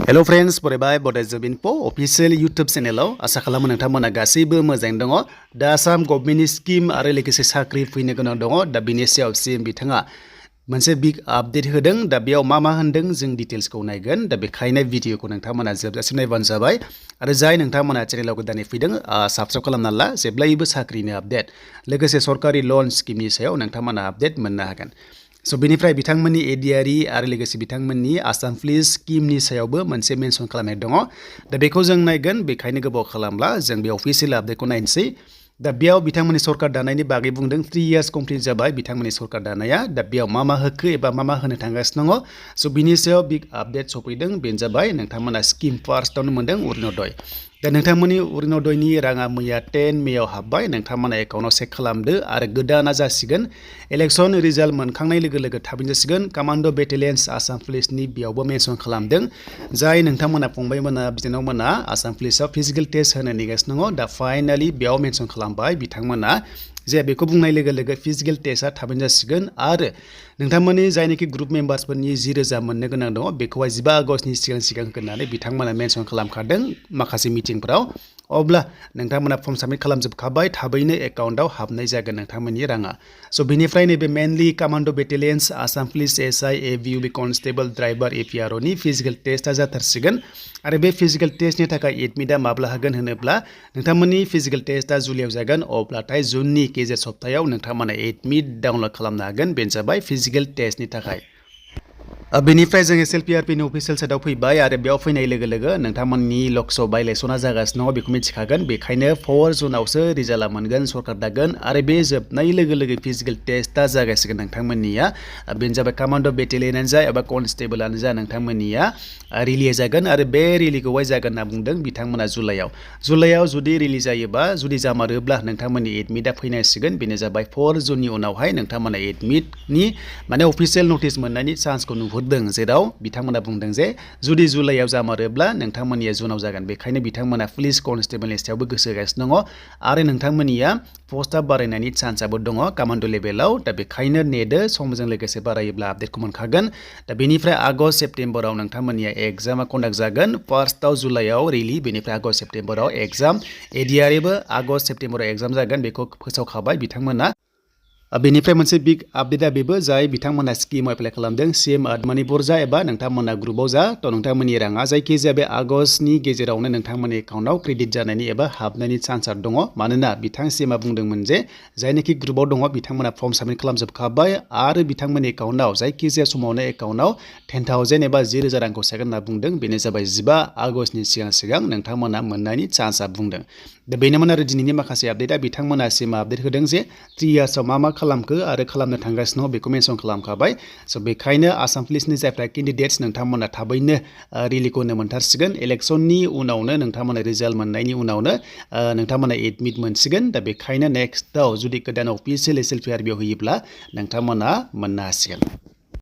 Hello friends, बरायबाय बडाइजब info official YouTube चेनेलाव आशा खालामो नोंथांमोना गासैबो मोजाङै दङ। दा आसाम गभर्नमेन्टनि स्किम आरो लोगोसे साख्रि फैनो गोनां दङ। दा बिनि सायाव सिएम बिथाङा मोनसे बिग आपडेट होदों। दा बेयाव मा होनदों जों डिटेल्सखौ नायगोन। दा बेखायनो भिडिअखौ नोंथांमोना जोबजासिम नायबानो जाबाय। आरो जाय नोंथांमोना चेनेलाव गोदानै फैदों साबस्क्राइब खालामना ला, जेब्लायबो साख्रिनि आपडेट लोगोसे सरकारि लन स्किमनि सायाव नोंथांमोना आपडेट मोननो हागोन। स' बेनिफ्राय बिथांमोननि एडिआरइ आरो लोगोसे बिथांमोननि आसाम पुलिस स्किमनि सायावबो मोनसे मेनसन खालामनाय दङ। दा बेखौ जों नायगोन, बेखायनो गोबाव खालामला जों बे अफिसियेल आपडेटखौ नायनोसै। दा बेयाव बिथांमोननि सरकार दानायनि बागै बुंदों 3 इयार्स कमप्लिट जाबाय बिथांमोननि सरकार दानाया। दा बेयाव मा होखो एबा मा होनो थांगासिनो दङ। स' बिनि सायाव बिग आपडेट सफैदों। बेनो जाबाय नोंथांमोना स्किम फार्स्टआवनो मोनदों अरुण'दय। दा नोंथांमोननि अरुण'दयनि राङा मैया 10 मेयाव हाबबाय। नोंथांमोना एकाउन्टआव चेक खालामदो आरो गोदाना जासिगोन। इलेक्सन रिजाल्ट मोनखांनाय लोगो लोगो थाबैनो जासिगोन। कमान्ड' बेटेलियन्स आसाम पुलिसनि बेयावबो मेनसन खालामदों। जाय नोंथांमोना फंबायमोना बिनानावमोना आसाम पुलिसाव फिजिकेल टेस्ट होनो नेगासिनो दङ। दा फाइनालि बेयाव मेनसन खालामबाय बिथांमोना जे बेखौ बुंनाय लोगो लोगो फिजिकेल टेस्टआ थाबैनो जासिगोन। आरो नोंथांमोननि जायनाखि ग्रुप मेम्बार्सफोरनि 10,000 मोननो गोनां दङ बेखौहाय 15 आगस्तनि सिगां होननानै बिथांमोना मेनसन खालामखादों माखासे मिटिंफोराव। अब्ला नोंथांमोना फर्म साबमिट खालामजोबखाबाय, थाबैनो एकाउन्टआव हाबनाय जागोन नोंथांमोननि राङा। स' बेनिफ्राय नैबे मेनलि commando' battalions Assam police SI एभिइउबि कनस्टेबल ड्राइभार एपिआरअनि फिजिकेल टेस्टआ जाथारसिगोन। आरो बे फिजिकेल टेस्टनि थाखाय एडमिटआ माब्ला होगोन होनोब्ला नोंथांमोननि फिजिकेल टेस्टआ जुलाइआव जागोन। अब्लाथाय जुननि गेजेर सप्तायाव नोंथांमोना एडमिट डाउनलड खालामनो हागोन। बेनो जाबाय फिजिकेल टेस्टनि थाखाय। बेनिफ्राय जों एसएलपिआरपिनि अफिसियेल साइटआव फैबाय आरो बेयाव फैनाय लोगो लोगो नोंथांमोननि लकसभा इलेक्सना जागासिनो दङ बेखौ मिथिखागोन। बेखायनो 4 जुनावसो रिजाल्टआ मोनगोन, सरकार दागोन आरो बे जोबनाय लोगो लोगो फिजिकेल टेस्टआ जागासिगोन नोंथांमोननिया। बेनो जाबाय कमान्ड' बेटेलियनानो जा एबा कनस्टेबलानो जा नोंथांमोननिया रिलि जागोन। आरो बे रिलिखौहाय जागोन होनना बुंदों बिथांमोना जुलाइआव जुदि रिलि जायोबा जुदि जामारोब्ला नोंथांमोननि एडमिटआ फैनांसिगोन। बेनो जाबाय 4 जुननि उनावहाय नोंथांमोना एडमिटनि माने अफिसियेल नटिस मोननायनि चान्सखौ नुहुरदों। जेराव बिथांमोना बुंदों जे जुदि जुलाइआव जामारोब्ला नोंथांमोननिया जुनाव जागोन। बेखायनो बिथांमोना पुलिस कनस्टेबलनि सायावबो गोसो होगासिनो दङ। आरो नोंथांमोननिया पस्टआ बारायनायनि चान्सआबो दङ कमान्ड' लेभेलाव। दा बेखायनो नेदो, समजों लोगोसे बारायोब्ला आपडेटखौ मोनखागोन। दा बेनिफ्राय आगस्ट सेप्तेम्बराव नोंथांमोननिया एग्जामा कन्डाक्ट जागोन। फार्स्टआव जुलाइआव रिलि, बेनिफ्राय आगस्ट सेप्तेम्बराव एग्जाम। एडिआरइबो आगस्ट सेप्तेम्बराव एग्जाम जागोन, बेखौ फोसावखाबाय बिथांमोना। बेनिफ्राय मोनसे बिग आपडेटआ बेबो जाय बिथांमोना स्किमाव एप्लाइ खालामदों सिएम मणिपुर जा एबा नोंथांमोना ग्रुपआव जा, थ' नोंथांमोननि राङा जायखिजाया बे आगस्टनि गेजेरावनो नोंथांमोननि एकाउन्टआव क्रेडिट जानायनि एबा हाबनायनि चान्सआ दङ। मानोना बिथां सिएमआ बुंदोंमोन जे जायनाखि ग्रुपआव दङ बिथांमोना फर्म साबमिट खालामजोबखाबाय आरो बिथांमोननि एकाउन्टआव जायखिजाया समावनो एकाउन्टआव 10,000 एबा 10,000 रांखौ सोगोन होनना बुंदों। बेनो जाबाय 15 आगस्टनि सिगां नोंथांमोना मोननायनि चान्सआ बुंदों। दा बेनोमोन आरो दिनैनि माखासे आपडेटआ। बिथांमोना सिएमआ आपडेट होदों जे 3 इयार्सआव मा खालामखो आरो खालामनो थांगासिनो दङ बेखौ मेनसन खालामखाबाय। स' बेखायनो आसाम पुलिसनि जायफ्रा केन्डिडेट्स नोंथांमोना थाबैनो रिलिखौ होनो मोनथारसिगोन। इलेक्सननि उनावनो नोंथांमोना रिजाल्ट मोननायनि उनावनो नोंथांमोना एडमिट मोनसिगोन। दा बेखायनो नेक्स्टआव जुदि गोदान अफिसियेल एसएलपिआरबिआव होयोब्ला नोंथांमोना मोननो हासिगोन।